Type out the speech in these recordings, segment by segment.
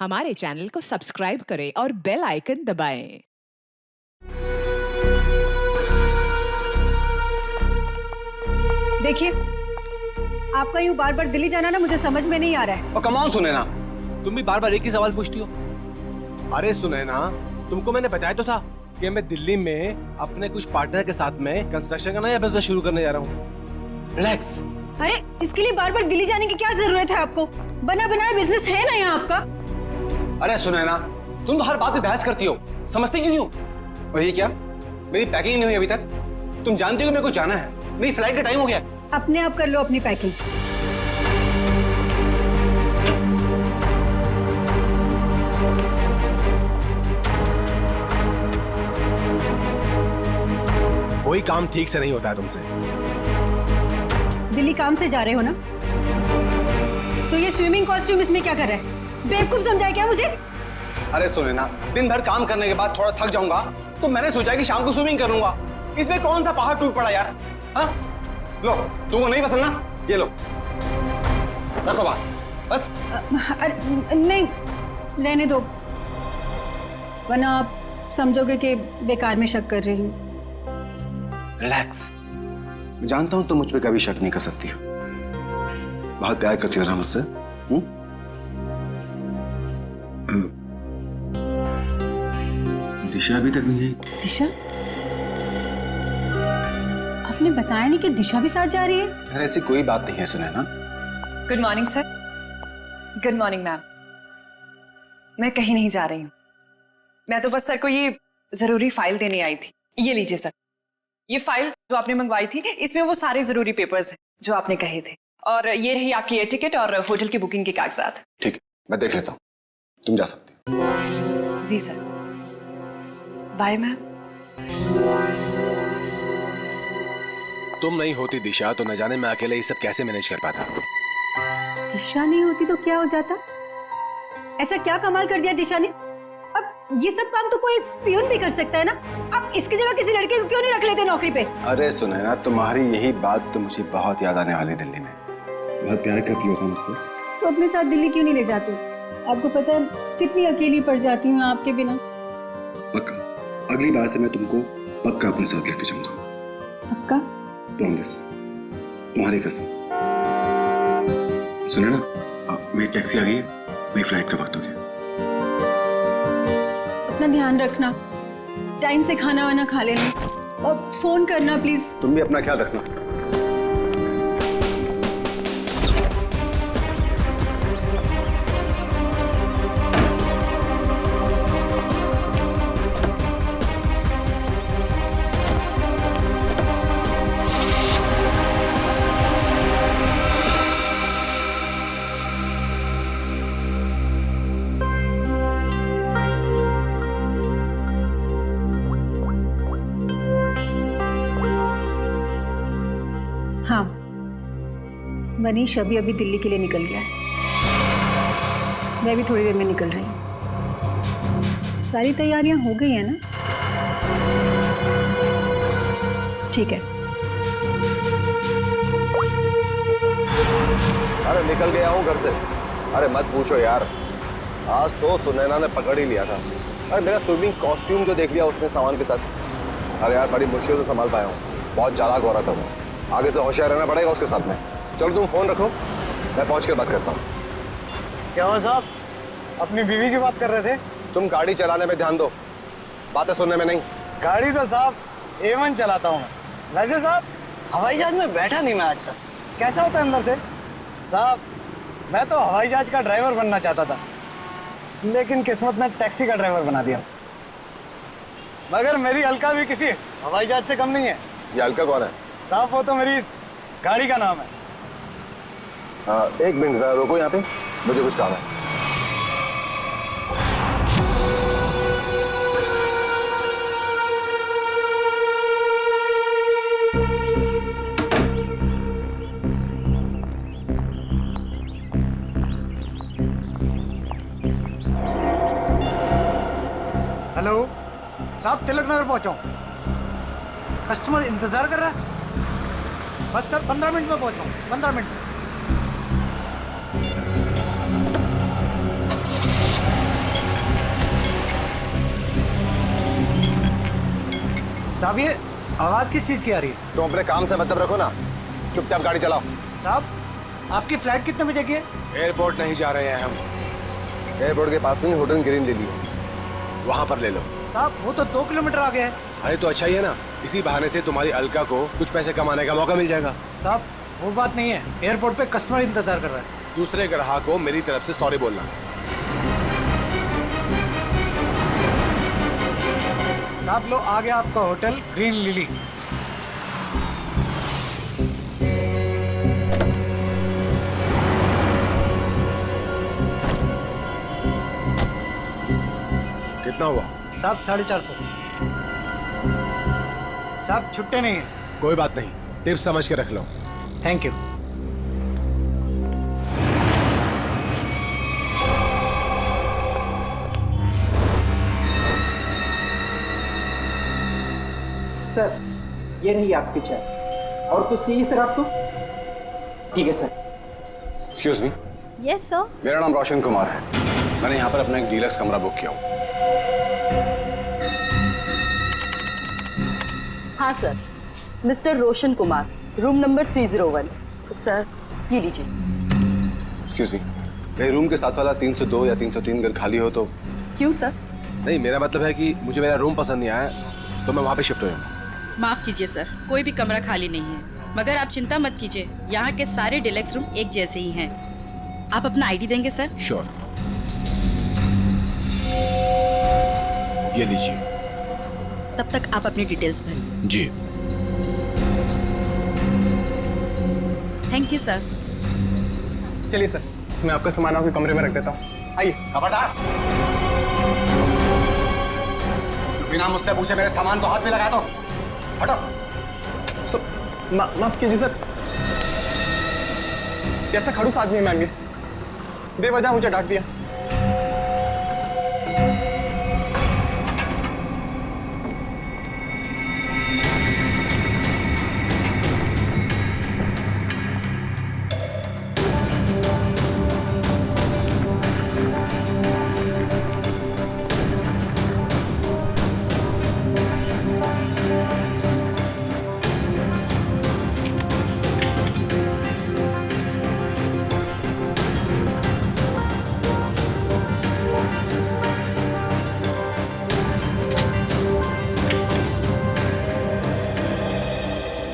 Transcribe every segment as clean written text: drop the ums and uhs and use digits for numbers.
हमारे चैनल को सब्सक्राइब करें और बेल आइकन दबाएं। देखिए, आपका यूं बार बार दिल्ली जाना ना मुझे समझ में नहीं आ रहा है। और कमाल सुनैना, तुम भी बार बार एक ही सवाल पूछती हो। अरे सुनैना, तुमको मैंने बताया तो था कि मैं दिल्ली में अपने कुछ पार्टनर के साथ में कंस्ट्रक्शन का नया बिजनेस शुरू करने जा रहा हूँ। रिलैक्स। अरे इसके लिए बार बार दिल्ली जाने की क्या जरूरत है आपको? बना बनाया बिजनेस है ना यहाँ आपका। अरे सुनैना, तुम तो हर बात पे बहस करती हो, समझती क्यों नहीं हो? और ये क्या, मेरी पैकिंग नहीं हुई अभी तक? तुम जानती हो कि मेरे को जाना है, मेरी फ्लाइट का टाइम हो गया। अपने आप कर लो अपनी पैकिंग। कोई काम ठीक से नहीं होता है तुमसे। दिल्ली काम से जा रहे हो ना, तो ये स्विमिंग कॉस्ट्यूम इसमें क्या कर रहा है? बेवकूफ समझा है क्या मुझे? अरे सुनैना, दिन भर काम करने के बाद थोड़ा थक जाऊंगा तो मैंने सोचा कि शाम को स्विमिंग करूंगा। इसमें कौन सा पहाड़ टूट पड़ा यार? हाँ, लो, तुमको नहीं पसंद ना, ये लो, रखो बात बस। अरे नहीं, रहने दो, वरना आप समझोगे कि बेकार में शक कर रही हूँ। रिलैक्स। मैं जानता हूं तुम मुझ पे कभी शक नहीं कर सकती हो। बहुत प्यार करती हो ना मुझसे। दिशा अभी तक नहीं आई। दिशा? आपने बताया नहीं कि दिशा भी साथ जा रही है? अरे ऐसी कोई बात नहीं है Sunaina. Good morning sir. Good morning ma'am. मैं कहीं नहीं जा रही हूँ, मैं तो बस सर को ये जरूरी फाइल देने आई थी। ये लीजिए सर, ये फाइल जो आपने मंगवाई थी, इसमें वो सारे जरूरी पेपर्स हैं जो आपने कहे थे, और ये रही आपकी एयर टिकट और होटल की बुकिंग के कागजात। ठीक है, मैं देख लेता हूँ, तुम जा सकती हो। जी सर, बाय मैम। तुम नहीं होती दिशा तो न जाने मैं अकेले ये सब कैसे मैनेज कर पाता। दिशा नहीं होती तो क्या हो जाता? ऐसा क्या कमाल कर दिया दिशा ने? अब ये सब काम तो कोई पियून भी कर सकता है ना। अब इसकी जगह किसी लड़के को क्यों नहीं रख लेते नौकरी पे? अरे सुनैना, तुम्हारी यही बात तो मुझे बहुत याद आने वाली दिल्ली में। बहुत प्यार करती हो तुम मुझसे। तो अपने साथ दिल्ली क्यों नहीं ले जाते? आपको पता है कितनी अकेली पड़ जाती हूँ आपके बिना। पक्का, अगली बार से मैं तुमको पक्का अपने साथ लेके जाऊंगा। पक्का? प्रॉमिस, तुम्हारी कसम। सुनैना, मेरी टैक्सी आ गई है, मेरी फ्लाइट का वक्त हो गया। अपना ध्यान रखना, टाइम से खाना वाना खा लेना और फोन करना प्लीज। तुम भी अपना ख्याल रखना। हाँ, मनीष अभी अभी दिल्ली के लिए निकल गया है। मैं भी थोड़ी देर में निकल रही हूँ। सारी तैयारियां हो गई है ना? ठीक है। अरे निकल गया हूँ घर से। अरे मत पूछो यार, आज तो सुनैना ने पकड़ ही लिया था। अरे मेरा स्विमिंग कॉस्ट्यूम जो देख लिया उसने सामान के साथ। अरे यार बड़ी मुश्किल से संभाल पाया हूँ, बहुत चालाक हो रहा था वो। आगे से होशियार रहना पड़ेगा उसके साथ में। चलो तुम फोन रखो, मैं पहुंच कर बात करता हूँ। क्या हुआ साहब, अपनी बीवी की बात कर रहे थे? तुम गाड़ी चलाने में ध्यान दो, बातें सुनने में नहीं। गाड़ी तो साहब A1 चलाता हूँ मैं। वैसे साहब हवाई जहाज में बैठा नहीं मैं आज तक। कैसा होता है अंदर से? साहब मैं तो हवाई जहाज का ड्राइवर बनना चाहता था, लेकिन किस्मत ने टैक्सी का ड्राइवर बना दिया। मगर मेरी अलका भी किसी हवाई जहाज से कम नहीं है। ये अलका कौन है? साहब वो तो मेरी इस गाड़ी का नाम है। एक मिनट जरा रुको यहाँ पे, मुझे कुछ काम है। हेलो साहब, तिलक नगर पहुंचा हूँ। कस्टमर इंतजार कर रहा है। बस सर 15 मिनट में पहुंच रहा हूँ, 15 मिनट। साहब ये आवाज किस चीज की आ रही है? तुम अपने काम से मतलब रखो ना, चुपचाप गाड़ी चलाओ। साहब आपकी फ्लाइट कितने बजे की है? एयरपोर्ट नहीं जा रहे हैं हम, एयरपोर्ट के पास में होटल ग्रीन ले लियो, वहां पर ले लो। साहब वो तो 2 किलोमीटर आगे है। अरे तो अच्छा ही है ना, इसी बहाने से तुम्हारी अलका को कुछ पैसे कमाने का मौका मिल जाएगा। साहब वो बात नहीं है, एयरपोर्ट पे कस्टमर इंतजार कर रहा है। दूसरे ग्राहक को मेरी तरफ से सॉरी बोलना। साहब लो आ गया आपका होटल ग्रीन लिली। कितना हुआ? साहब 450। साहब छुट्टे नहीं है। कोई बात नहीं, टिप्स समझ के रख लो। Thank you. सर ये रही आपकी चाय, और कुछ चाहिए सर आपको? ठीक है sir. Excuse me. Yes sir. मेरा नाम रोशन कुमार है, मैंने यहाँ पर अपना एक डीलक्स कमरा बुक किया हूँ। हाँ sir, mister Roshan Kumar, room number 301। Sir ये लीजिए। एक्सक्यूज मी, मेरे रूम के साथ वाला 302 या 303 अगर खाली हो तो? क्यों सर? नहीं, मेरा मतलब है कि मुझे मेरा रूम पसंद नहीं आया तो मैं वहाँ पे शिफ्ट हो जाऊँगा। माफ कीजिए सर, कोई भी कमरा खाली नहीं है, मगर आप चिंता मत कीजिए, यहाँ के सारे डिलक्स रूम एक जैसे ही हैं। आप अपना आईडी देंगे सर? श्योर। ये लीजिए। तब तक आप अपनी डिटेल्स भरिए। जी। Thank you sir. चलिए सर, मैं आपका सामान आपके कमरे में रख देता हूँ। आइए। खबरदार, बिना मुझसे पूछे मेरे सामान को हाथ में लगा दो। हटो। माफ कीजिए सर, कैसा खड़ूस आदमी है मैंगे, बेवजह मुझे डांट दिया।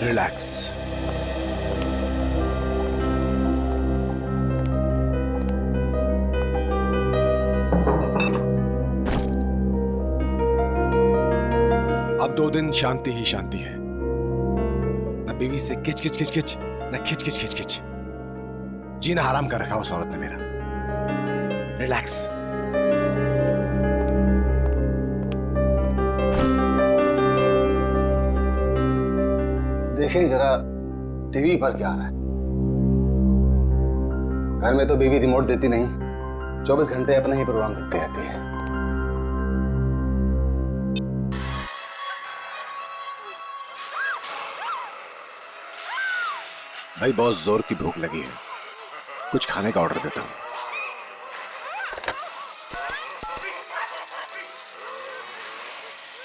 रिलैक्स। अब 2 दिन शांति ही शांति है, न बीवी से किच किच किच किच, न खिच खिच खिच खिच। जीना हराम कर रखा उस औरत ने मेरा। रिलैक्स। देखिए जरा टीवी पर क्या आ रहा है। घर में तो बीवी रिमोट देती नहीं, 24 घंटे अपना ही प्रोग्राम देखती रहती है। भाई बहुत जोर की भूख लगी है, कुछ खाने का ऑर्डर देता हूं।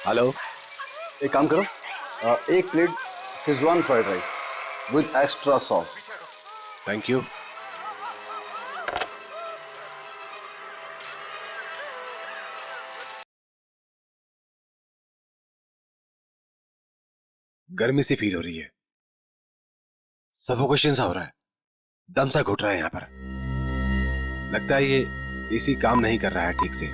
हेलो, एक काम करो, 1 plate Schezwan fried rice with extra sauce. Thank you. गर्मी सी फील हो रही है, सफोकेशन सा हो रहा है, दम सा घुट रहा है यहाँ पर। लगता है ये एसी काम नहीं कर रहा है ठीक से।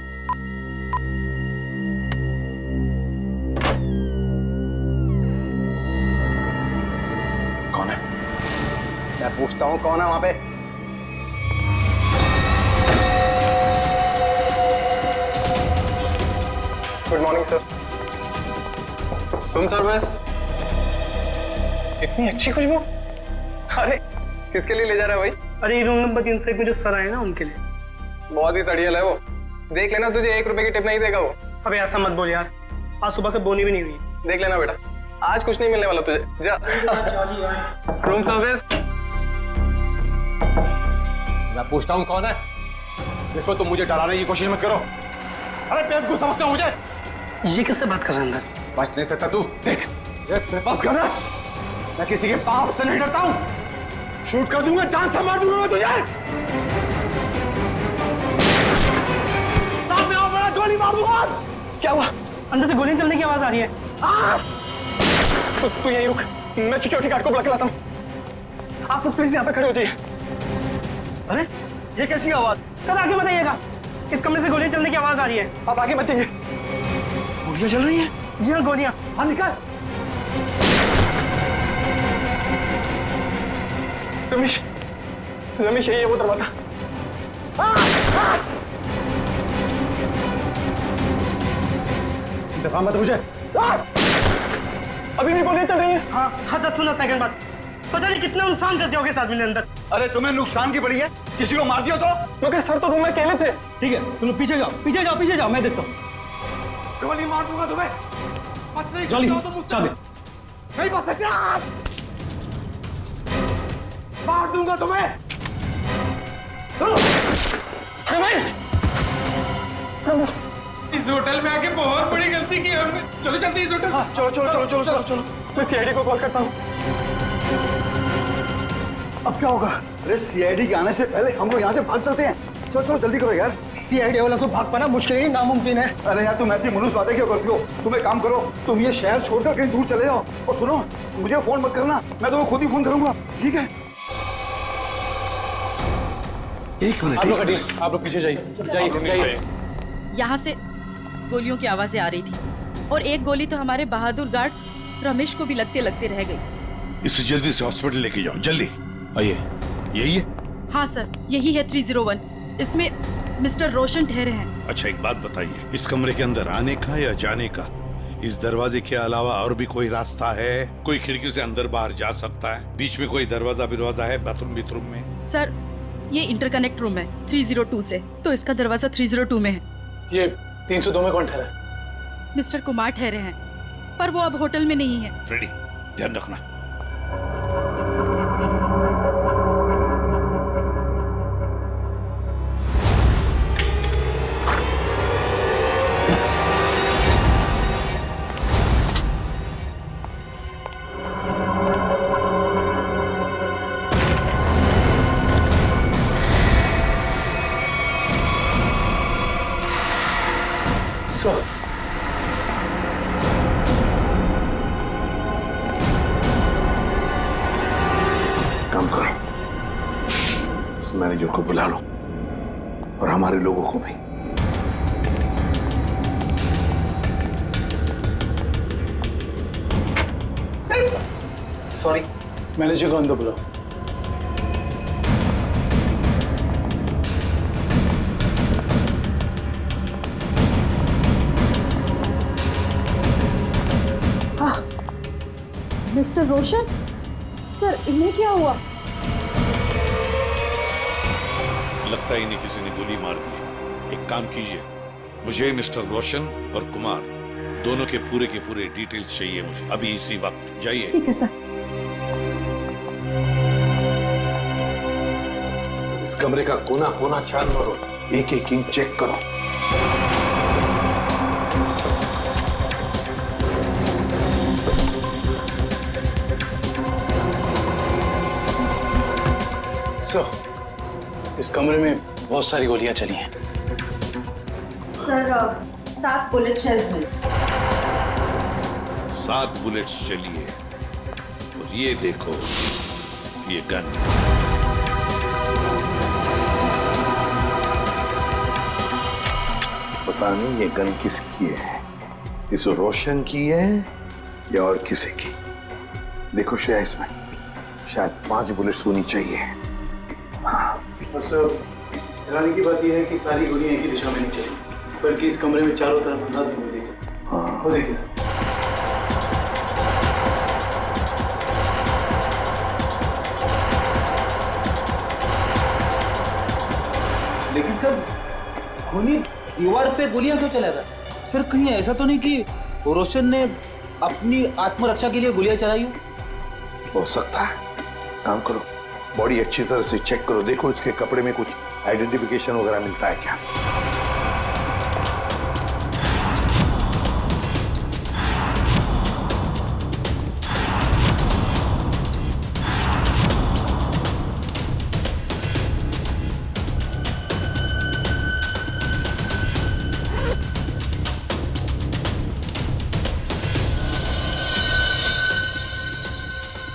कौन है? मैं पूछता हूं कौन है वहां पे? Good morning sir. Room service. इतनी अच्छी खुशबू। अरे किसके लिए ले जा रहा है भाई? अरे ये रूम नंबर 301 में जो सर आए ना उनके लिए। बहुत ही सड़ियल है वो, देख लेना, तुझे 1 रुपए की टिप नहीं देगा वो। अबे ऐसा मत बोल यार, आज सुबह से बोनी भी नहीं हुई। देख लेना बेटा, आज कुछ नहीं मिलने वाला तुझे। जा। Room service. मैं पूछता हूं कौन है? देखो तुम मुझे डराने की कोशिश मत करो। अरे बेवकूफ समझते हो मुझे? ये किससे बात कर रहे हैं अंदर? बच नहीं सकता तू। देख मेरे पास गन है, मैं किसी के बाप से नहीं डरता हूं। शूट कर दूंगा, जान से मार दूंगा मैं तुझे। सामने आओ, बड़ा गोली मार दूंगा। क्या हुआ? अंदर से गोलियां चलने की आवाज आ रही है। तू यहीं रुक, मैं सिक्योरिटी गार्ड को बुला के लाता हूँ। आप तो प्लीज यहाँ पे खड़े हो जाइए। अरे ये कैसी आवाज? सर आगे बताइएगा, इस कमरे से गोलियां चलने की आवाज आ रही है। आप आगे मत जाइए। गोलियां चल रही हैं? जी हाँ, गोलियां। हाँ निकाल। रमेश, रमेश यही है वो दरवाजा। दफा मत मुझे। अभी भी गोलियां चल रही हैं। हाँ 10-15 सेकंड बाद। पता नहीं कितना नुकसान कर दिया होगा इस आदमी ने अंदर। अरे तुम्हें नुकसान की पड़ी है, किसी को मार दिया तो? मगर सर तो रूम में अकेले थे। ठीक है, तुम लोग पीछे जाओ, पीछे जाओ, पीछे जाओ, मैं देखता हूँ। गोली मार दूंगा तुम्हें। मत नहीं जॉली, तो मुझसे चाबी। नहीं बच सकते। मार दूंगा तुम्हें। रमेश, इस होटल में आके बहुत बड़ी गलती की हमने। चलो चलते इस होटल। चलो चलो चलो चलो चलो चलो। मैं सीआईडी को कॉल करता हूँ। अब क्या होगा? अरे सीआईडी के आने से पहले हम लोग यहाँ से भाग चलते हैं। चलो चलो जल्दी करो यार। सीआईडी वाला तो भाग पाना मुश्किल ही नामुमकिन है। अरे यार तुम ऐसी मनुष्य बातें क्यों करती हो? तुम एक काम करो, तुम ये शहर छोड़कर कहीं दूर चले जाओ। और सुनो, मुझे फोन मत करना, मैं तुम्हें खुद ही फोन करूंगा, ठीक है? एक मिनट। आप लोग पीछे जाइए। यहाँ से गोलियों की आवाजें आ रही थी और एक गोली तो हमारे बहादुर गार्ड रमेश को भी लगते लगते रह गई। इसे जल्दी से हॉस्पिटल लेके जाओ, जल्दी। आइए। यही है? हाँ सर, यही है 301। इसमें मिस्टर रोशन ठहरे हैं। अच्छा एक बात बताइए, इस कमरे के अंदर आने का या जाने का इस दरवाजे के अलावा और भी कोई रास्ता है? कोई खिड़की से अंदर बाहर जा सकता है? बीच में कोई दरवाजा है बाथरूम में? सर ये इंटरकनेक्ट रूम है 302 से, तो इसका दरवाजा 302 में है। ये 302 में कौन ठहरा है? मिस्टर कुमार ठहरे हैं, पर वो अब होटल में नहीं है। फ्रेडी, ध्यान रखना। सर काम करो, इस मैनेजर को बुला लो और हमारे लोगों को भी। सॉरी, मैनेजर को अंदर बुलाओ। मिस्टर रोशन, सर इन्हें क्या हुआ? लगता है इन्हें किसी ने गोली मार दी। एक काम कीजिए, मुझे मिस्टर रोशन और कुमार दोनों के पूरे डिटेल्स चाहिए मुझे अभी इसी वक्त। जाइए। ठीक है सर। इस कमरे का कोना कोना छान मारो, एक एक इंच चेक करो। सर, इस कमरे में बहुत सारी गोलियां चली हैं। सर 7 बुलेट शेल्स मिले। 7 बुलेट्स चलिए और ये देखो, ये गन। पता नहीं ये गन किसकी है, इस रोशन की है या और किसी की। देखो श्रेया, इसमें शायद 5 बुलेट्स होनी चाहिए। और सर, हैरानी की बात यह है कि सारी गोलियां एक ही दिशा में नहीं चली, बल्कि इस कमरे में चारों तरफ अंदाज गोली चली। हाँ। वो देखिए सर। लेकिन सर, खूनी दीवार पे गोलियां क्यों चलाता? सर कहीं ऐसा तो नहीं कि रोशन ने अपनी आत्मरक्षा के लिए गोलियां चलाई हो? सकता है। काम करो, बॉडी अच्छी तरह से चेक करो, देखो इसके कपड़े में कुछ आइडेंटिफिकेशन वगैरह मिलता है क्या।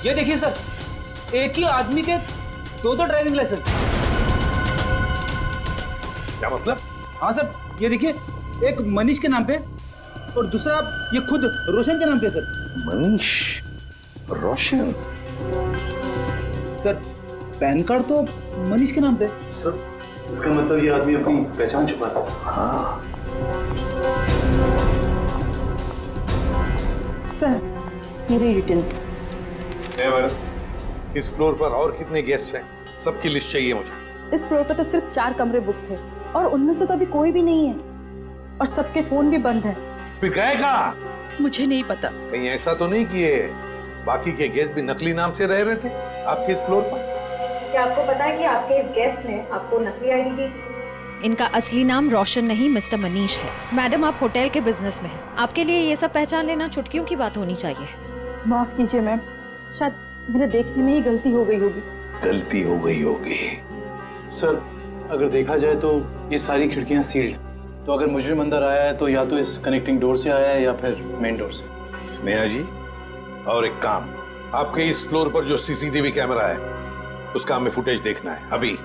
ये देखिए सर, एक ही आदमी के दो ड्राइविंग लाइसेंस। क्या मतलब? हाँ सर, ये देखिए, एक मनीष के नाम पे और दूसरा ये खुद रोशन के नाम पे सर। मनीष, रोशन। सर पैन कार्ड तो मनीष के नाम पे। सर इसका मतलब ये आदमी अपनी पहचान छुपा रहा है। हाँ, सर मेरी डिटेल्स। इस फ्लोर पर और कितने गेस्ट हैं? सबकी लिस्ट चाहिए मुझे। इस फ्लोर पर तो सिर्फ 4 कमरे बुक थे और उनमें से तो अभी कोई भी नहीं है और सबके फोन भी बंद है। फिर गए कहाँ? मुझे नहीं पता। कहीं ऐसा तो नहीं किए बाकी के गेस्ट भी नकली नाम से रह रहे थे आपके इस फ्लोर पर? क्या आपको पता है कि आपके इस गेस्ट ने आपको नकली आईडी दी थी? इनका असली नाम रोशन नहीं मिस्टर मनीष है। मैडम आप होटल के बिजनेस में हैं, आपके लिए ये सब पहचान लेना चुटकियों की बात होनी चाहिए। माफ कीजिए मैम, शायद मेरे देखने में ही गलती हो गई होगी। गलती हो गई होगी। सर अगर देखा जाए तो ये सारी खिड़कियां सील्ड, तो अगर मुजरिम अंदर आया है तो या तो इस कनेक्टिंग डोर से आया है या फिर मेन डोर से। स्नेहा जी, और एक काम, आपके इस फ्लोर पर जो सीसीटीवी कैमरा है उसका हमें फुटेज देखना है अभी।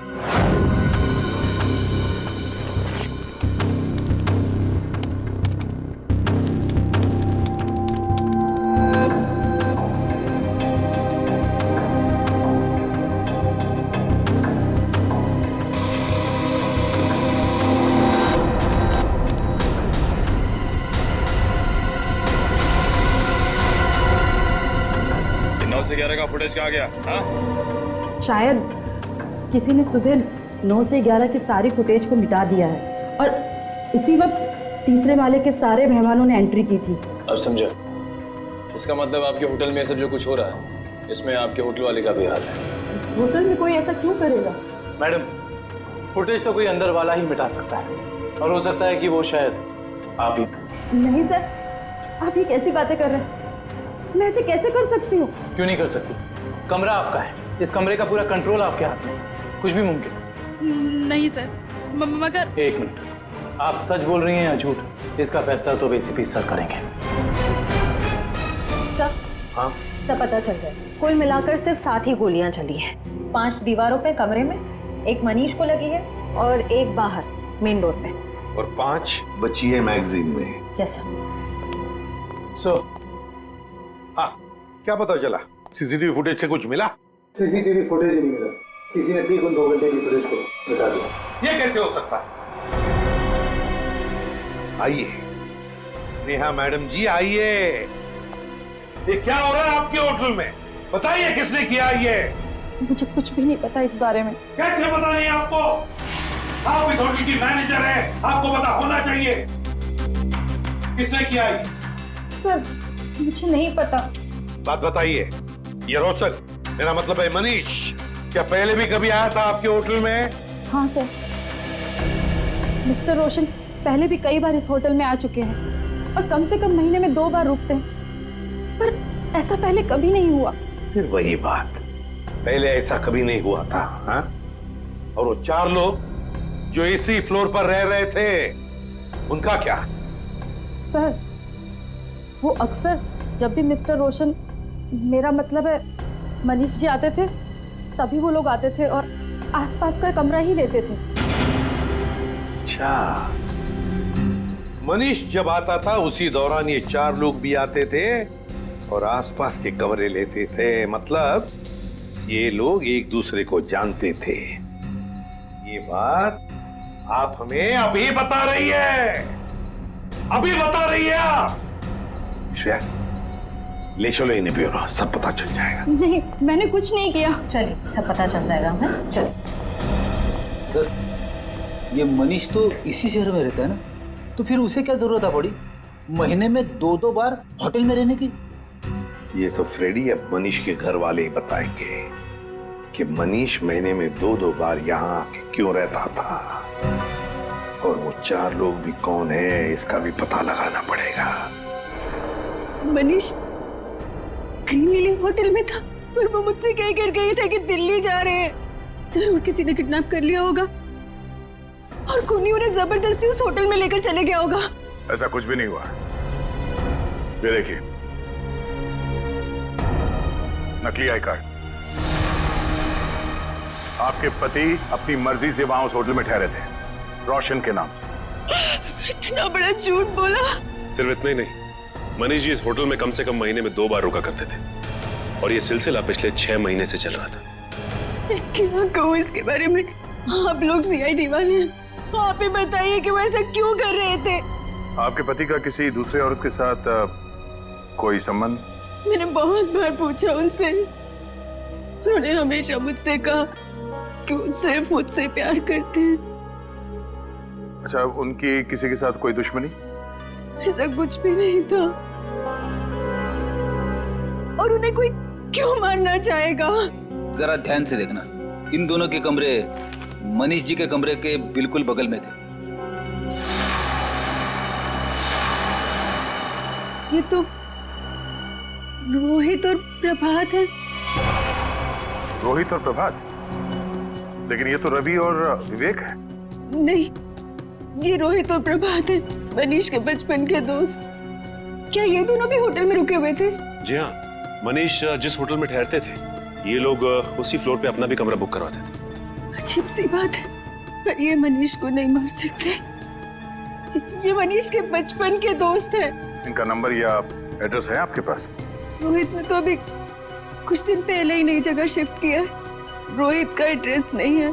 से 11 का फुटेज कहाँ गया? हाँ? शायद किसी ने सुबह 9 से 11 के सारी फुटेज को मिटा दिया है और इसी वक्त तीसरे माले के सारे मेहमानों ने एंट्री की थी। अब समझा। इसका मतलब आपके होटल में सब जो कुछ हो रहा है इसमें आपके होटल वाले का भी हाथ है। होटल में कोई ऐसा क्यों करेगा? मैडम, फुटेज तो कोई अंदर वाला ही मिटा सकता है और हो सकता है कि वो शायद आप ही। नहीं सर, आप ये कैसी बातें कर रहे हैं? मैं ऐसे कैसे कर सकती हूँ? क्यों नहीं कर सकती? कमरा आपका है, इस कमरे का पूरा कंट्रोल आपके हाथ में, कुछ भी मुमकिन है। नहीं सर, मगर। एक मिनट, आप सच बोल रही हैं या झूठ? इसका फैसला तो एसीपी सर करेंगे। सर, हाँ? सब पता चल गया। कुल मिलाकर सिर्फ 7 ही गोलियां चली हैं। 5 दीवारों पे कमरे में, एक मनीष को लगी है और एक बाहर मेन डोर पे, और 5 बची है मैगजीन में। Yes sir. सो हाँ, क्या पता चला? सीसीटीवी फुटेज से कुछ मिला? सीसीटीवी फुटेज ही नहीं मिला सर, किसी ने ठीक उन 2 घंटे की फुटेज को मिटा दिया। ये कैसे हो सकता है? आइए स्नेहा मैडम जी, आइए। ये क्या हो रहा है आपके होटल में? बताइए किसने किया ये? मुझे कुछ भी नहीं पता इस बारे में। कैसे पता नहीं आपको? आप इस होटल की मैनेजर हैं, आपको पता होना चाहिए। किसने किया ये? सर मुझे नहीं पता। बात बताइए। ये रोशन, मेरा मतलब है मनीष, क्या पहले भी कभी आया था आपके होटल में? हाँ सर, मिस्टर रोशन पहले भी कई बार इस होटल में आ चुके हैं और कम से कम महीने में 2 बार रुकते हैं, पर ऐसा पहले कभी नहीं हुआ। फिर वही बात, पहले ऐसा कभी नहीं हुआ था। हाँ? और वो 4 लोग जो इसी फ्लोर पर रह रहे थे, उनका क्या? सर वो अक्सर जब भी मिस्टर रोशन, मेरा मतलब है मनीष जी आते थे, तभी वो लोग आते थे और आसपास का कमरा ही लेते थे। अच्छा, मनीष जब आता था उसी दौरान ये 4 लोग भी आते थे और आसपास के कमरे लेते थे। मतलब ये लोग एक दूसरे को जानते थे। ये बात आप हमें अभी बता रही है, अभी बता रही है आप। श्रेया, ले चलो इन्हें ब्यूरो, सब पता चल जाएगा। नहीं, मैंने कुछ नहीं किया। चलिए, सब पता चल जाएगा हमें। चलिए। सर ये मनीष तो इसी शहर में रहता है ना, तो फिर उसे क्या जरूरत आ पड़ी महीने में 2-2 बार होटल में रहने की? ये तो फ्रेडी अब मनीष के घर वाले ही बताएंगे कि मनीष महीने में 2-2 बार यहाँ आके क्यों रहता था, और वो 4 लोग भी कौन है इसका भी पता लगाना पड़ेगा। मनीष ग्रीन लिली होटल में था और वो मुझसे कह कर गए थे कि दिल्ली जा रहे हैं। जरूर किसी ने किडनैप कर लिया होगा और कोनी उन्हें जबरदस्ती उस होटल में लेकर चले गया होगा। ऐसा कुछ भी नहीं हुआ। ये देखिए, नकली आई कार्ड। आपके पति अपनी मर्जी से वहां उस होटल में ठहरे थे, रोशन के नाम से। इतना बड़ा झूठ बोला। सिर्फ इतना ही नहीं, मनीष जी इस होटल में कम से कम महीने में 2 बार रुका करते थे और ये सिलसिला पिछले 6 महीने से चल रहा था। क्या कहूँ इसके बारे में? आप लोग सीआईडी वाले हैं, आप ही बताइए कि वो ऐसा क्यों कर रहे थे। आपके पति का किसी दूसरे औरत के साथ कोई संबंध? मैंने बहुत बार पूछा उनसे, उन्होंने हमेशा मुझसे कहा कि वो सिर्फ मुझसे प्यार करते हैं। अच्छा, उनकी किसी के साथ कोई दुश्मनी? ऐसा कुछ भी नहीं था। और उन्हें कोई क्यों मारना चाहेगा? जरा ध्यान से देखना, इन दोनों के कमरे मनीष जी के कमरे के बिल्कुल बगल में थे। ये तो रोहित और प्रभात है। रोहित और प्रभात? लेकिन ये तो रवि और विवेक है। नहीं, ये रोहित और प्रभात है, मनीष के बचपन के दोस्त। क्या ये दोनों भी होटल में रुके हुए थे? जी हाँ, मनीष जिस होटल में ठहरते थे ये लोग उसी फ्लोर पे अपना भी कमरा बुक करवाते थे। अजीब सी बात है, पर ये मनीष को नहीं मार सकते। ये मनीष के बचपन के दोस्त हैं। इनका नंबर या एड्रेस है आपके पास? रोहित ने तो अभी कुछ दिन पहले ही नई जगह शिफ्ट किया है। रोहित का एड्रेस नहीं है,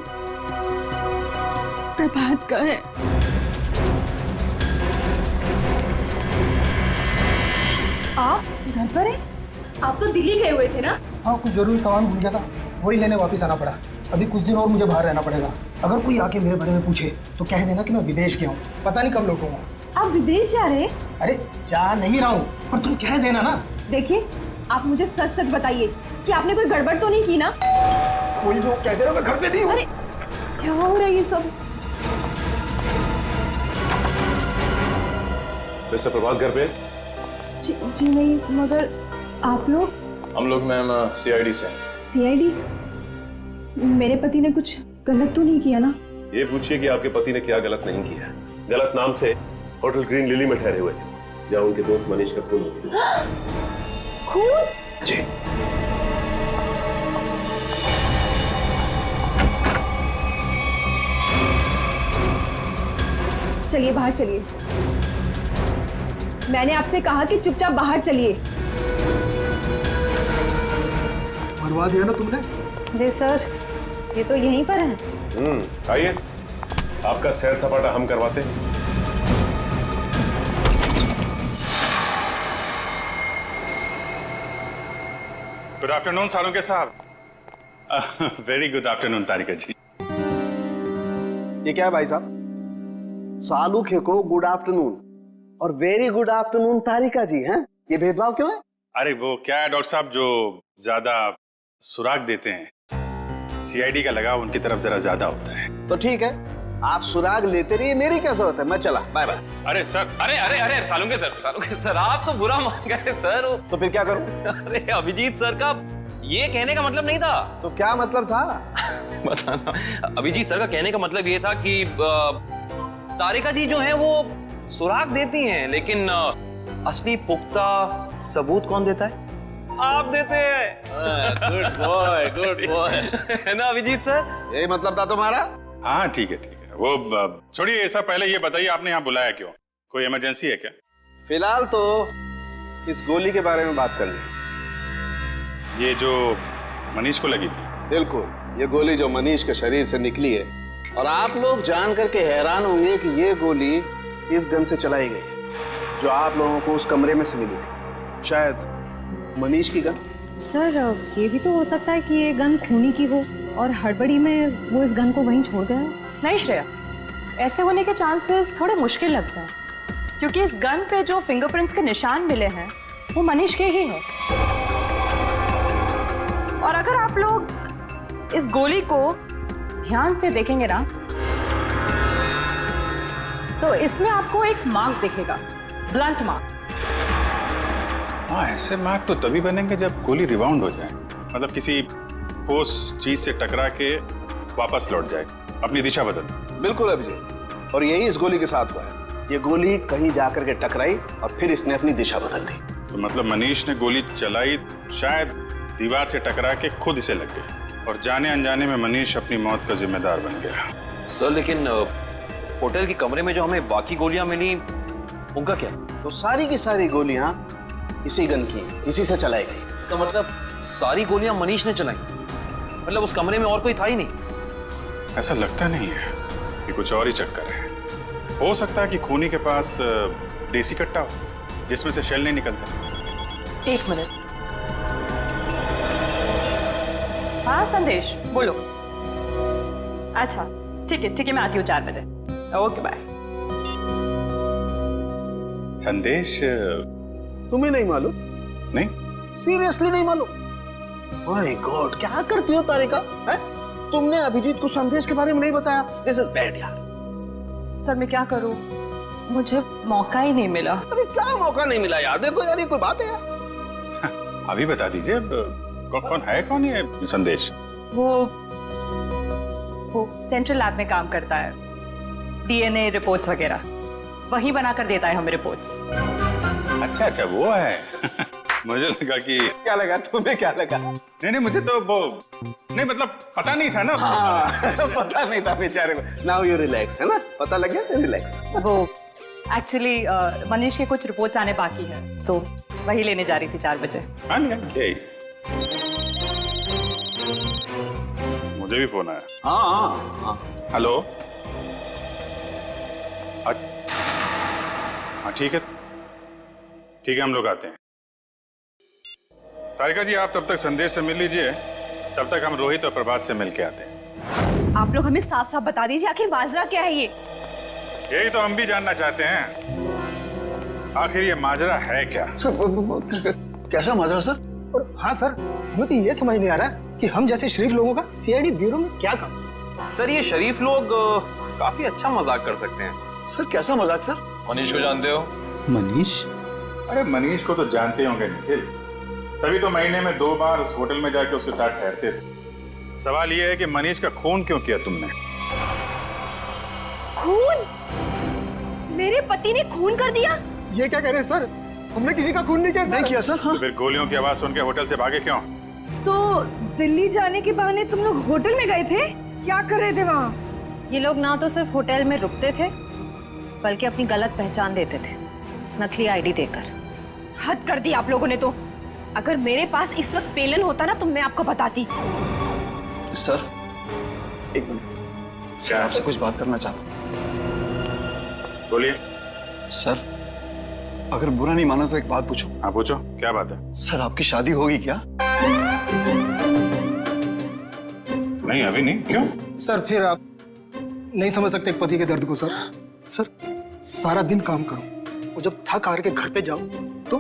प्रभात का है। आप घर पर हैं? आप तो दिल्ली गए हुए थे ना? हाँ, कुछ जरूरी सामान भूल गया था, वही लेने वापस आना पड़ा। अभी कुछ दिन और मुझे बाहर रहना पड़ेगा। अगर कोई आके मेरे बारे में पूछे तो कह देना कि मैं विदेश गया हूँ, पता नहीं कब लौटूंगा। आप विदेश जा रहे हैं? अरे जा नहीं रहा हूँ, पर तुम कह देना ना। देखिए, आप मुझे सच सच बताइए कि आपने कोई गड़बड़ तो नहीं की ना? कोई भी कह देगा मैं घर पे नहीं हूँ। अरे क्या हो रहा है ये सब? मिस्टर प्रभात घर पे? जी नहीं, मगर आप लोग? हम लोग मैम सीआईडी से हैं। सीआईडी? मेरे पति ने कुछ गलत तो नहीं किया ना? ये पूछिए कि आपके पति ने क्या गलत नहीं किया। गलत नाम से होटल ग्रीन लिली में ठहरे हुए थे जहाँ उनके दोस्त मनीष का खून हो गया। खून? जी। चलिए बाहर चलिए। मैंने आपसे कहा कि चुपचाप बाहर चलिए। मरवा दिया ना तुमने? अरे सर, ये तो यहीं पर है। आइए, आपका सैर सपाटा हम करवाते हैं। गुड आफ्टरनून सालुंके साहब। वेरी गुड आफ्टरनून तारिका जी। ये क्या है भाई साहब? सालुखे को गुड आफ्टरनून और वेरी गुड आफ्टरनून तारिका जी हैं? ये भेदभाव क्यों है? अरे वो क्या है डॉक्टर साहब, जो ज्यादा सुराग देते हैं सीआईडी का लगाव उनकी तरफ जरा ज्यादा होता है। तो ठीक है, आप सुराग लेते रहिए, मेरी क्या जरूरत है, मैं चला, बाय बाय। अरे सर, अरे अरे अरे सालुंके सर, आप तो बुरा मान गए सर। तो फिर क्या करूं? अरे अभिजीत सर का ये कहने का मतलब नहीं था। तो क्या मतलब था? बताना। अभिजीत सर का कहने का मतलब ये था कि तारिका जी जो है वो सुराग देती हैं, लेकिन असली पुख्ता सबूत कौन देता है? आप देते हैं। गुड बॉय है ना अभिजीत सर? यही मतलब था तुम्हारा? हाँ ठीक है ठीक है, वो छोड़िए ये सब। पहले ये बताइए आपने यहाँ बुलाया क्यों? कोई इमरजेंसी है क्या? फिलहाल तो इस गोली के बारे में बात कर ली। ये जो मनीष को लगी थी? बिल्कुल, ये गोली जो मनीष के शरीर से निकली है, और आप लोग जान करके हैरान होंगे कि ये गोली इस गन से चलाई गई है जो आप लोगों को उस कमरे में से मिली थी। शायद मनीष की गन। सर, ये भी तो हो सकता है कि ये गन खूनी की हो और हड़बड़ी में वो इस गन को वहीं छोड़ गया हो। नहीं श्रेया, ऐसे होने के चांसेस थोड़े मुश्किल लगते हैं, क्योंकि इस गन पे जो फिंगरप्रिंट्स के निशान मिले हैं वो मनीष के ही हैं। और अगर आप लोग इस गोली को ध्यान से देखेंगे ना, तो इसमें आपको एक मार्क दिखेगा, ब्लंट मार्क। हाँ, ऐसे मार्क तो तभी बनेंगे जब गोली रिबाउंड हो जाए, मतलब किसी ठोस चीज से टकरा के वापस लौट जाए, अपनी दिशा बदल। बिल्कुल अभिजीत, और यही इस गोली के साथ हुआ है। ये गोली कहीं जाकर के टकराई और फिर इसने अपनी दिशा बदल दी। तो मतलब मनीष ने गोली चलाई शायद दीवार से टकरा के खुद इसे लग गई और जाने अनजाने में मनीष अपनी मौत का जिम्मेदार बन गया। सर लेकिन होटल के कमरे में जो हमें बाकी गोलियां मिली उनका क्या? तो सारी की सारी गोलियां इसी गन की हैं, इसी से चलाई गई। इसका मतलब सारी गोलियां मनीष ने चलाई, मतलब उस कमरे में और कोई था ही नहीं? ऐसा लगता नहीं है कि कुछ और ही चक्कर है। हो सकता है कि खूनी के पास देसी कट्टा हो जिसमें से शेल नहीं निकलता। एक मिनट। हाँ संदेश बोलो। अच्छा ठीक है मैं आती हूँ 4 बजे। Okay bye. संदेश तुम्हें नहीं मालूम? नहीं, सीरियसली नहीं मालूम? माय गॉड, क्या करती हो तारिका? है? तुमने अभिजीत को संदेश के बारे में नहीं बताया। दिस इज बैड यार। सर मैं क्या करूं, मुझे मौका ही नहीं मिला। अरे क्या मौका नहीं मिला यार? देखो यार, ये कोई बात है यार? अभी बता दीजिए कौन ये संदेश? वो सेंट्रल लैब में काम करता है, डीएनए रिपोर्ट्स वगैरह वही बनाकर देता है हमें रिपोर्ट्स। अच्छा वो है। मुझे लगा कि क्या लगा तुम्हें? क्या लगा? नहीं मुझे तो वो नहीं, मतलब पता नहीं था ना। पता नहीं था बेचारे को। नाउ यू रिलैक्स, है ना? पता लग गया? रिलैक्स। वो एक्चुअली मनीष के कुछ रिपोर्ट्स आने बाकी है, तो वही लेने जा रही थी 4 बजे। मुझे भी फोन आया। हाँ। हेलो। हाँ ठीक है हम लोग आते हैं। तारिका जी आप तब तक संदेश से मिल लीजिए, तब तक हम रोहित और प्रभात से मिल के आते हैं। आप लोग हमें साफ साफ बता दीजिए आखिर माजरा क्या है ये? यही तो हम भी जानना चाहते हैं, आखिर ये माजरा है क्या? सर कैसा माजरा सर? और हाँ सर, हमें तो ये समझ नहीं आ रहा कि हम जैसे शरीफ लोगों का सीआईडी ब्यूरो में क्या काम? सर ये शरीफ लोग काफी अच्छा मजाक कर सकते हैं। सर कैसा मजाक सर? मनीष को जानते हो? मनीष? अरे मनीष को तो जानते होंगे निखिल, तभी तो महीने में 2 बार उस होटल में जाके उसके साथ ठहरते थे। सवाल ये है कि मनीष का खून क्यों किया तुमने? खून? मेरे पति ने खून कर दिया? ये क्या कह रहे हैं सर? हमने किसी का खून नहीं किया सर। नहीं किया सर। हाँ? तो फिर गोलियों की आवाज सुन के होटल से भागे क्यों? तो दिल्ली जाने के बहाने तुम लोग होटल में गए थे? क्या कर रहे थे वहाँ? ये लोग ना तो सिर्फ होटल में रुकते थे बल्कि अपनी गलत पहचान देते थे, नकली आईडी देकर। हद कर दी आप लोगों ने तो। अगर मेरे पास इस वक्त पेलन होता ना तो मैं आपको बताती। सर एक मिनट, सर आपसे कुछ बात करना चाहता हूँ। बोलिए। सर अगर बुरा नहीं माना तो एक बात पूछूं? हाँ पूछो, क्या बात है? सर आपकी शादी होगी क्या? नहीं अभी नहीं। क्यों? सर फिर आप नहीं समझ सकते एक पति के दर्द को सर। सर सारा दिन काम करो और जब थक हार के घर पे जाओ तो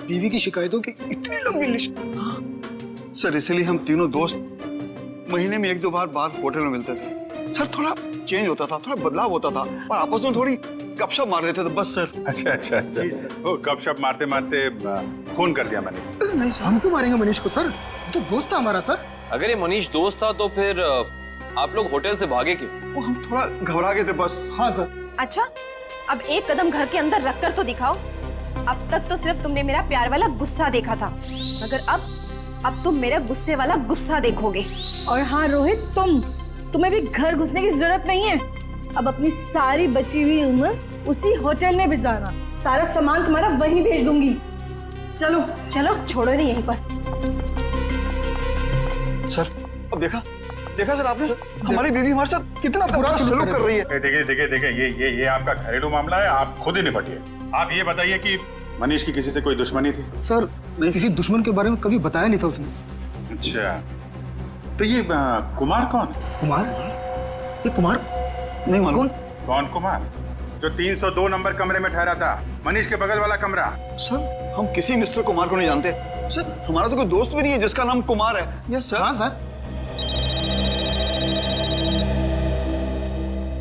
बीवी की शिकायतों की इतनी लंबी लिस्ट। सर इसलिए हम तीनों दोस्त महीने में 1-2 बार होटल में मिलते थे। सर थोड़ा चेंज होता था, थोड़ा बदलाव होता था और आपस में थोड़ी गपशप मार रहे थे, तो बस सर। अच्छा। जी सर। वो गपशप मारते मारते फोन कर दिया मैंने। नहीं सर, हम क्यों मारेंगे मनीष को सर? तो दोस्त था हमारा सर। अगर ये मनीष दोस्त था तो फिर आप लोग होटल से भागे क्यों? वो हम थोड़ा घबरा गए थे बस। हाँ सर। अच्छा अब एक कदम घर के अंदर रखकर तो दिखाओ। अब तक तो सिर्फ तुमने मेरा प्यार वाला गुस्सा देखा था, मगर अब तुम मेरा गुस्से वाला गुस्सा देखोगे। और हाँ रोहित, तुम्हें भी घर घुसने की जरूरत नहीं है। अब अपनी सारी बची हुई उम्र उसी होटल में बिताना। सारा सामान तुम्हारा वहीं भेज दूंगी। चलो छोड़ो नहीं यहीं पर। सर अब देखा सर आपने? हमारी बीवी हमारे साथ कितना बुरा सलूक कर रही है। देखिए ये आपका घरेलू मामला है, आप खुद ही निपटिए। आप ये बताइए कि मनीष की किसी से कोई दुश्मनी थी? सर किसी दुश्मन के बारे में कभी बताया नहीं था उसने। अच्छा तो ये कुमार कौन है? कुमार? ये कुमार नहीं मालूम। कौन कुमार? जो 302 नंबर कमरे में ठहरा था, मनीष के बगल वाला कमरा। सर हम किसी मिस्टर कुमार को नहीं जानते सर। हमारा तो कोई दोस्त भी नहीं है जिसका नाम कुमार है। Yes sir. हाँ सर।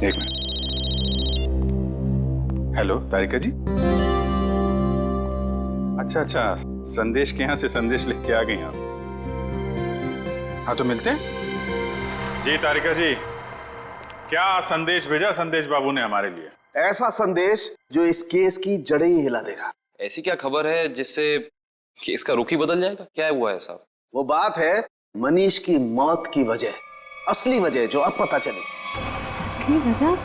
एक मिनट। हेलो तारिका जी। अच्छा संदेश के यहाँ से संदेश लिख के आ गई आप? हाँ तो मिलते हैं। जी तारिका जी, क्या संदेश भेजा संदेश बाबू ने हमारे लिए? ऐसा संदेश जो इस केस की जड़ें ही हिला देगा। ऐसी क्या खबर है जिससे केस का रुख ही बदल जाएगा? क्या है हुआ है साहब? वो बात है मनीष की मौत की वजह, असली वजह जो अब पता चली। असली वजह?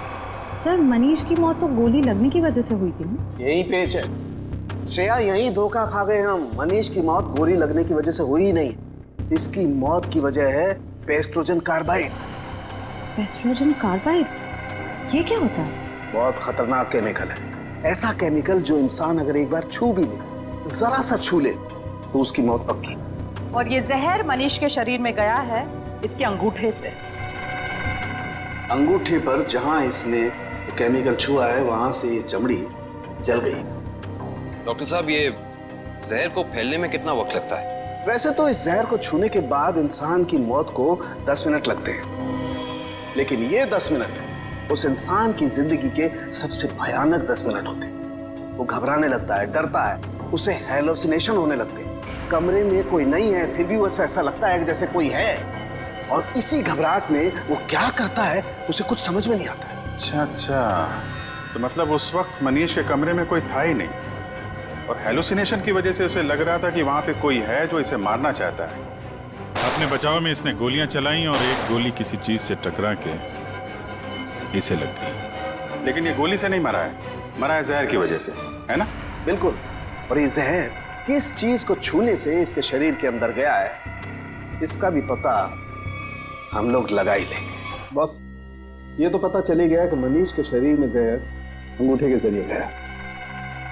सर मनीष की मौत तो गोली लगने की वजह से हुई थी ना? यही पेच है श्रेया, यही धोखा खा गए हम। मनीष की मौत गोली लगने की वजह से हुई ही नहीं, इसकी मौत की वजह है पेस्ट्रोजन कार्बाइड। पेस्ट्रोजन कार्बाइड? ये क्या होता है? बहुत खतरनाक केमिकल है, ऐसा केमिकल जो इंसान अगर एक बार छू भी ले, जरा सा छू ले, तो उसकी मौत पक्की। और ये जहर मनीष के शरीर में गया है इसके अंगूठे से। अंगूठे पर जहां इसने केमिकल छुआ है वहां से ये चमड़ी जल गई। डॉक्टर साहब, ये जहर को फैलने में कितना वक्त लगता है? वैसे तो इस जहर को छूने के बाद इंसान की मौत को 10 मिनट लगते हैं, लेकिन ये 10 मिनट उस इंसान की जिंदगी के सबसे भयानक 10 मिनट होते हैं। वो घबराने लगता है, डरता है, उसे हैलोसिनेशन होने लगते हैं। कमरे में कोई नहीं है फिर भी उसे ऐसा लगता है कि जैसे कोई है, और इसी घबराहट में वो क्या करता है उसे कुछ समझ में नहीं आता है। अच्छा, तो मतलब उस वक्त मनीष के कमरे में कोई था ही नहीं, और हेलुसिनेशन की वजह से उसे लग रहा था कि वहां पे कोई है जो इसे मारना चाहता है। अपने बचाव में इसने गोलियां चलाई और एक गोली किसी चीज से टकरा के इसे लग गई। लेकिन ये गोली से नहीं मरा है, मरा है जहर की वजह से, है ना? बिल्कुल। और ये जहर किस चीज को छूने से इसके शरीर के अंदर गया है, इसका भी पता हम लोग लगा ही लेंगे। बस ये तो पता चली गया कि मनीष के शरीर में जहर अंगूठे के जरिए गया।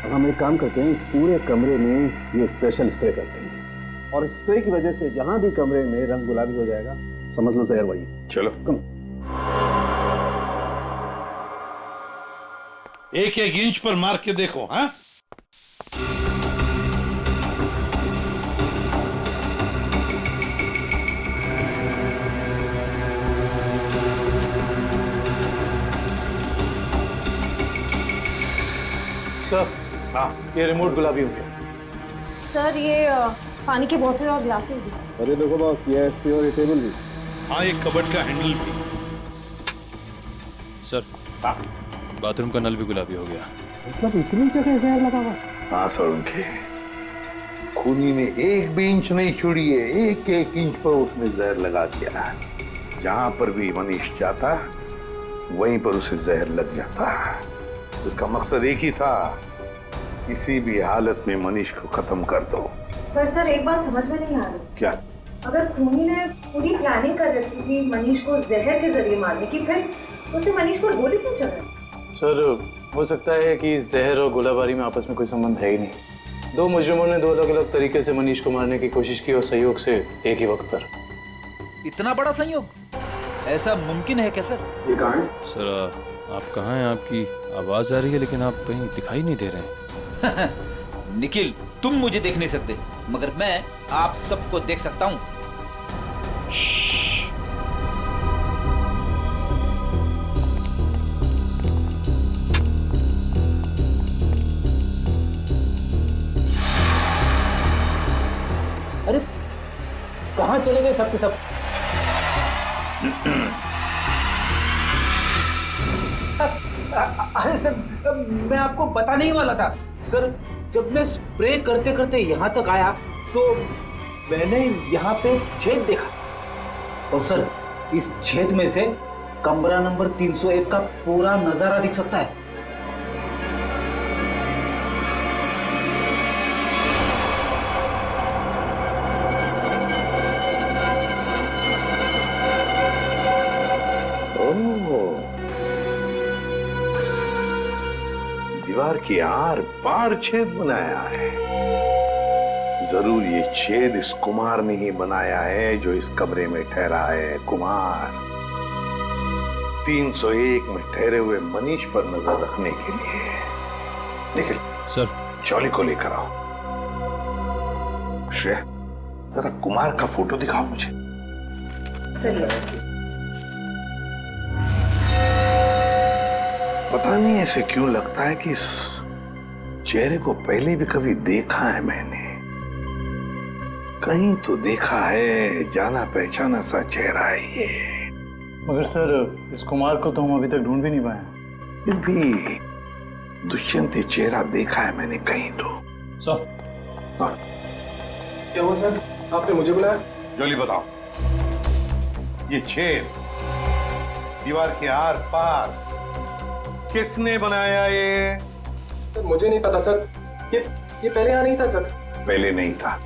अब हम एक काम करते हैं, इस पूरे कमरे में ये स्पेशल स्प्रे करते हैं, और स्प्रे की वजह से जहां भी कमरे में रंग गुलाबी हो जाएगा, समझ लो जहर वही। चलो कम। एक एक इंच पर मार के देखो। हाँ, सर, हाँ, ये रिमोट गुलाबी हो गया। सर ये पानी की बोतल और ग्लासेस भी। अरे देखो बॉस, ये और ये टेबल भी। हाँ, एक कबर्ड का हैंडल भी। सर, हाँ, बाथरूम का नल भी गुलाबी हो गया। मतलब इतनी जगह जहर लगा हुआ? हाँ सर, उनके खूनी ने एक भी इंच नहीं छोड़ी है, एक एक इंच पर उसने जहर लगा दिया। जहां पर भी मनीष जाता वहीं पर उसे जहर लग जाता। उसका मकसद एक ही था, किसी भी हालत में मनीष को खत्म कर दो। पर सर एक बात समझ में नहीं आ रही। क्या? अगर खूनी ने पूरी प्लानिंग कर रखी थी मनीष को जहर के जरिए मारने की, फिर उसे मनीष को गोली क्यों चलाई? सर हो सकता है कि जहर और गोलाबारी में आपस में कोई संबंध है ही नहीं। दो मुजरिमों ने दो अलग अलग तरीके से मनीष को मारने की कोशिश की, और सहयोग से एक ही वक्त पर। इतना बड़ा संयोग ऐसा मुमकिन है क्या सर? ये कहाँ है? सर आप कहाँ हैं? आपकी आवाज आ रही है लेकिन आप कहीं दिखाई नहीं दे रहे हैं। निखिल, तुम मुझे देख नहीं सकते, मगर मैं आप सबको देख सकता हूँ। अरे कहाँ चले गए सबके सब? अरे सर, मैं आपको बताने ही वाला था। सर, जब मैं स्प्रे करते करते यहाँ तक आया तो मैंने यहाँ पे छेद देखा, और सर इस छेद में से कमरा नंबर 301 का पूरा नजारा दिख सकता है। दीवार की आर पार छेद बनाया है। जरूर ये छेद इस कुमार ने ही बनाया है जो इस कमरे में ठहरा है। कुमार 301 में ठहरे हुए मनीष पर नजर रखने के लिए। निखिल सर, चौली को लेकर आओ। श्रेया, जरा कुमार का फोटो दिखाओ मुझे। पता नहीं ऐसे क्यों लगता है कि इस चेहरे को पहले भी कभी देखा है मैंने, कहीं तो देखा है, जाना पहचाना सा चेहरा है ये। मगर सर इस कुमार को तो हम अभी तक ढूंढ भी नहीं पाए। फिर भी दुष्यंत चेहरा देखा है मैंने कहीं तो। सर हाँ। क्या हुआ सर? आपने मुझे बुलाया? जल्दी बताओ, ये छेद दीवार के आर पार किसने बनाया? ये सर मुझे नहीं पता सर, ये पहले यहाँ नहीं था सर। पहले नहीं था?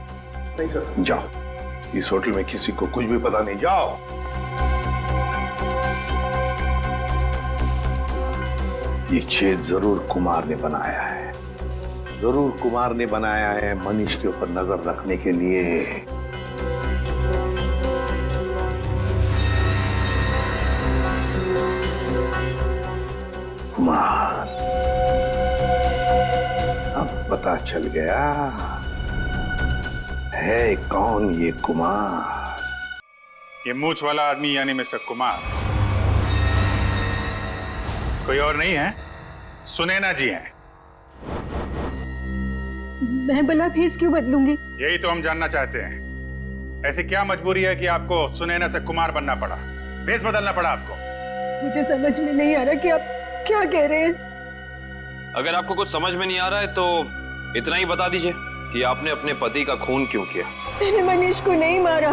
नहीं सर। जाओ, इस होटल में किसी को कुछ भी पता नहीं, जाओ। ये छेद जरूर कुमार ने बनाया है, जरूर कुमार ने बनाया है मनीष के ऊपर नजर रखने के लिए। कुमार, अब पता चल गया है कौन ये कुमार। ये मूछ वाला आदमी यानी मिस्टर कुमार कोई और नहीं है, सुनैना जी हैं। मैं भला भेस क्यों बदलूंगी? यही तो हम जानना चाहते हैं, ऐसी क्या मजबूरी है कि आपको सुनैना से कुमार बनना पड़ा, भेस बदलना पड़ा आपको? मुझे समझ में नहीं आ रहा कि आप क्या कह रहे हैं। अगर आपको कुछ समझ में नहीं आ रहा है तो इतना ही बता दीजिए कि आपने अपने पति का खून क्यों किया। मैंने मनीष को नहीं मारा,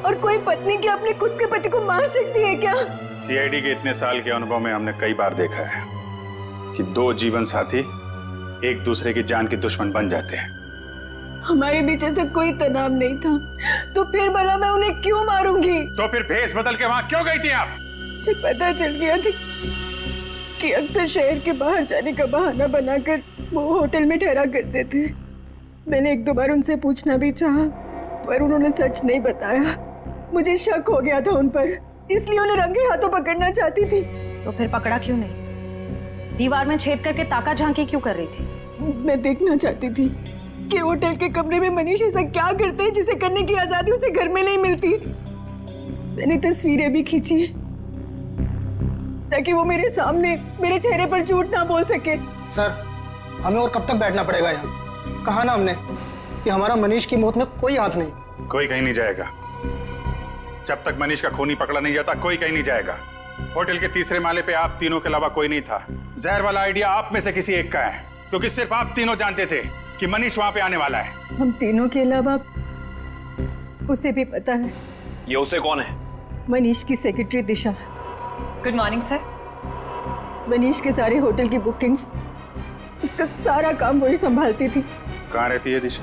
और कोई पत्नी क्या अपने खुद के पति को मार सकती है क्या? सीआईडी के इतने साल के अनुभव में हमने कई बार देखा है कि दो जीवन साथी एक दूसरे की जान के दुश्मन बन जाते हैं। हमारे बीच ऐसा कोई तनाव नहीं था, तो फिर भला मैं उन्हें क्यों मारूंगी? तो फिर भेस बदल के वहां क्यों गई थी आप? मुझे पता चल गया था कि अक्सर शहर के बाहर जाने का बहाना बनाकर वो होटल में ठहरा करते थे। मैंने एक दो बार उनसे पूछना भी चाहा, पर उन्होंने सच नहीं बताया। मुझे शक हो गया था उन पर, इसलिए उन्हें रंगे हाथों पकड़ना चाहती थी। तो फिर पकड़ा क्यों नहीं? दीवार में छेद करके ताका झांकी क्यों कर रही थी? मैं देखना चाहती थी कि होटल के कमरे में मनीष ऐसा क्या करते हैं जिसे करने की आजादी उसे घर में नहीं मिलती। मैंने तस्वीरें भी खींची ताकि वो मेरे सामने मेरे चेहरे पर झूठ ना बोल सके। सर, हमें और कब तक बैठना पड़ेगा यहाँ? कहा ना हमने कि हमारा मनीष की मौत में कोई हाथ नहीं। कोई कहीं नहीं जाएगा, जब तक मनीष का खूनी पकड़ा नहीं जाता कोई कहीं नहीं जाएगा। होटल के तीसरे माले पे आप तीनों के अलावा कोई नहीं था। जहर वाला आइडिया आप में से किसी एक का है, क्योंकि सिर्फ आप तीनों जानते थे कि मनीष वहां पे आने वाला है। हम तीनों के अलावा उसे भी पता है। ये उसे कौन है? मनीष की secretary Disha. Good morning sir. Manish के सारे होटल की बुकिंग्स, उसका सारा काम वही संभालती थी। कहाँ रहती है दिशा?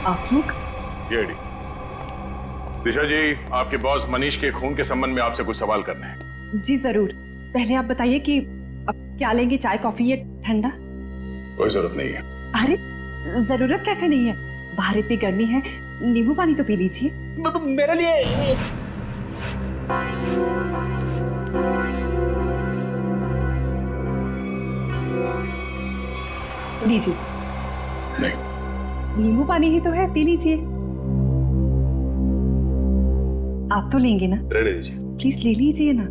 आप लोग? सीआईडी। दिशा जी, आपके बॉस मनीष के खून के संबंध में आपसे कुछ सवाल करने हैं। जी जरूर। पहले आप बताइए कि अब क्या लेंगे, चाय कॉफी या ठंडा? कोई जरूरत नहीं है। अरे जरूरत कैसे नहीं है, बाहर इतनी गर्मी है, नींबू पानी तो पी लीजिए। मेरे लिए लीजिए सर। नहीं, नींबू पानी ही तो है, पी लीजिए। आप तो लेंगे ना? रहने दीजिए। प्लीज ले लीजिए ना।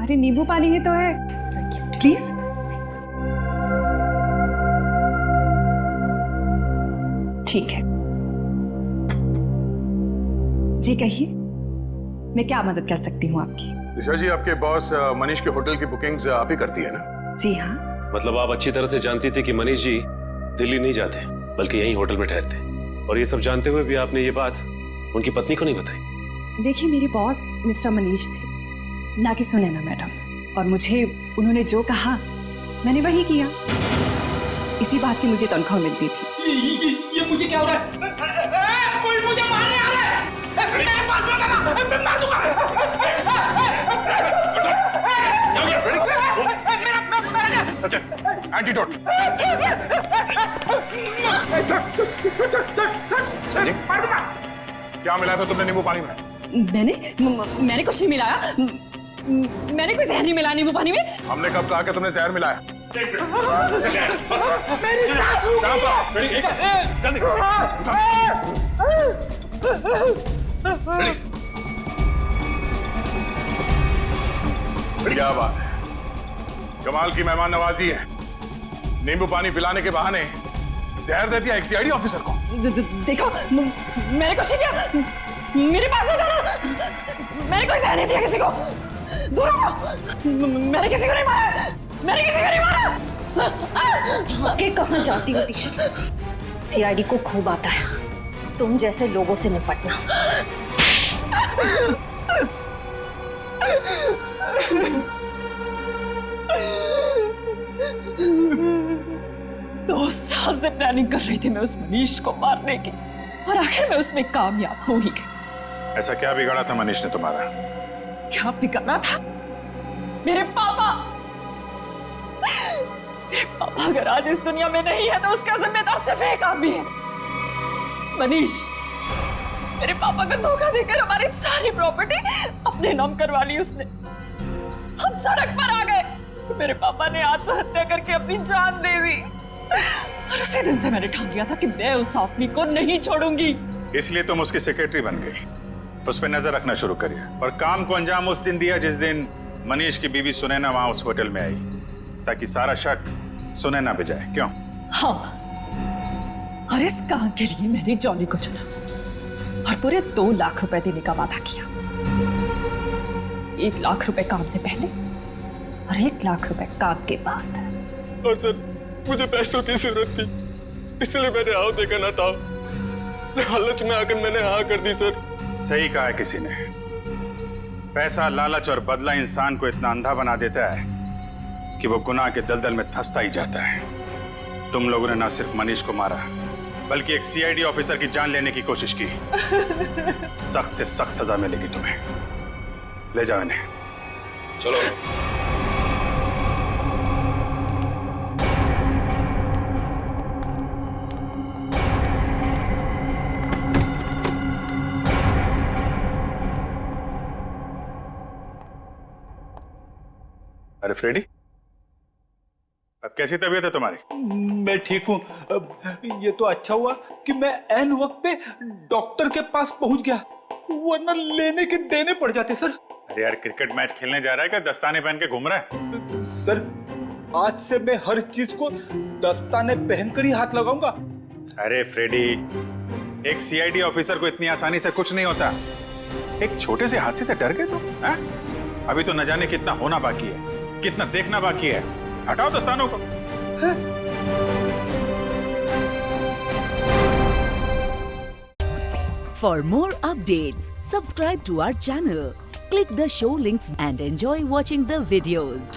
अरे नींबू पानी ही तो है, प्लीज। ठीक है जी, कहिए मैं क्या मदद कर सकती हूँ आपकी? दिशा जी, आपके बॉस मनीष के होटल की बुकिंग्स आप ही करती है ना? जी हाँ। मतलब आप अच्छी तरह से जानती थी कि मनीष जी दिल्ली नहीं जाते बल्कि यहीं होटल में ठहरते, और ये सब जानते हुए भी आपने ये बात उनकी पत्नी को नहीं बताई? देखिए, मेरे बॉस मिस्टर मनीष थे, ना कि सुनैना मैडम, और मुझे उन्होंने जो कहा मैंने वही किया। इसी बात की मुझे तनख्वाह मिलती थी। ये मुझे क्या हो रहा है? कोई मुझे मारने आ रहा है। मेरे पास मत आना, मैं मार दूंगा। अच्छा, एंटीडोट। जी, क्या मिलाया था तुमने नींबू पानी में? मैंने कुछ नहीं मिलाया। मैंने कोई जहर नहीं मिलाया नींबू पानी में। हमने कब कहा कि तुमने जहर मिलाया? क्या बात है, कमाल की मेहमान नवाजी है। नींबू पानी पिलाने के बहाने जहर दे दिया एक सीआईडी ऑफिसर को। देखो मैंने कुछ नहीं किया, मेरे पास में था ना, मैंने कोई जहर नहीं दिया किसी को, दूर हो जाओ, मैंने किसी को नहीं मारा, मैंने किसी को नहीं मारा। आगे कहाँ जाती हो दिशा? सीआईडी को खूब आता है तुम जैसे लोगों से निपटना। 2 साल से प्लानिंग कर रही थी मैं उस मनीष को मारने की, और आखिर में उसमें कामयाब हो ही गई। ऐसा क्या बिगाड़ा था मनीष ने तुम्हारा? क्या बिगाड़ना था? मेरे पापा अगर आज इस दुनिया में नहीं है तो उसका जिम्मेदार सिर्फ एक आदमी है, मनीष। मेरे पापा को धोखा देकर हमारी सारी प्रॉपर्टी अपने नाम करवा ली उसने। हम सड़क पर आ गए तो मेरे पापा ने आत्महत्या करके अपनी जान दे दी, और उसी दिन से मैंने ठान लिया था कि मैं उस आदमी को नहीं छोड़ूंगी। इसलिए तुम उसकी सेक्रेटरी बन गई, उस पर नजर रखना शुरू करिए, और काम को अंजाम उस दिन दिया जिस दिन मनीष की बीवी सुनैना वहां उस होटल में आई, ताकि सारा शक सुनैना पे जाए। क्यों? हाँ, और इस काम के लिए मैंने जॉनी को चुना और पूरे 2 लाख रुपए देने का वादा किया। 1 लाख रुपए काम से पहले और 1 लाख रुपए काम के बाद। और सर मुझे पैसों की जरूरत थी, इसलिए मैंने हाँ देखा ना था, लालच में आकर मैंने हाँ कर दी सर। सही कहा है किसी ने, पैसा, लालच और बदला इंसान को इतना अंधा बना देता है कि वो गुनाह के दलदल में धंसता ही जाता है। तुम लोगों ने ना सिर्फ मनीष को मारा, बल्कि एक सीआईडी ऑफिसर की जान लेने की कोशिश की। सख्त से सख्त सजा मिलेगी तुम्हें। ले जाओ इन्हें। चलो। अरे फ्रेडी, अब कैसी तबीयत है तुम्हारी? मैं ठीक हूँ। ये तो अच्छा हुआ कि मैं ऐन वक्त पे डॉक्टर के पास पहुंच गया, वरना लेने के देने पड़ जाते सर। अरे यार, क्रिकेट मैच खेलने जा रहा है क्या दस्ताने पहन के घूम रहा है? सर आज से मैं हर चीज को दस्ताने पहनकर ही हाथ लगाऊंगा। अरे फ्रेडी, एक सीआईडी ऑफिसर को इतनी आसानी से कुछ नहीं होता। एक छोटे से हादसे से डर गए तो? अभी तो न जाने कितना होना बाकी है, कितना देखना बाकी है। हटाओ दस्तानों को। For more updates, subscribe to our channel, click the show links and enjoy watching the videos.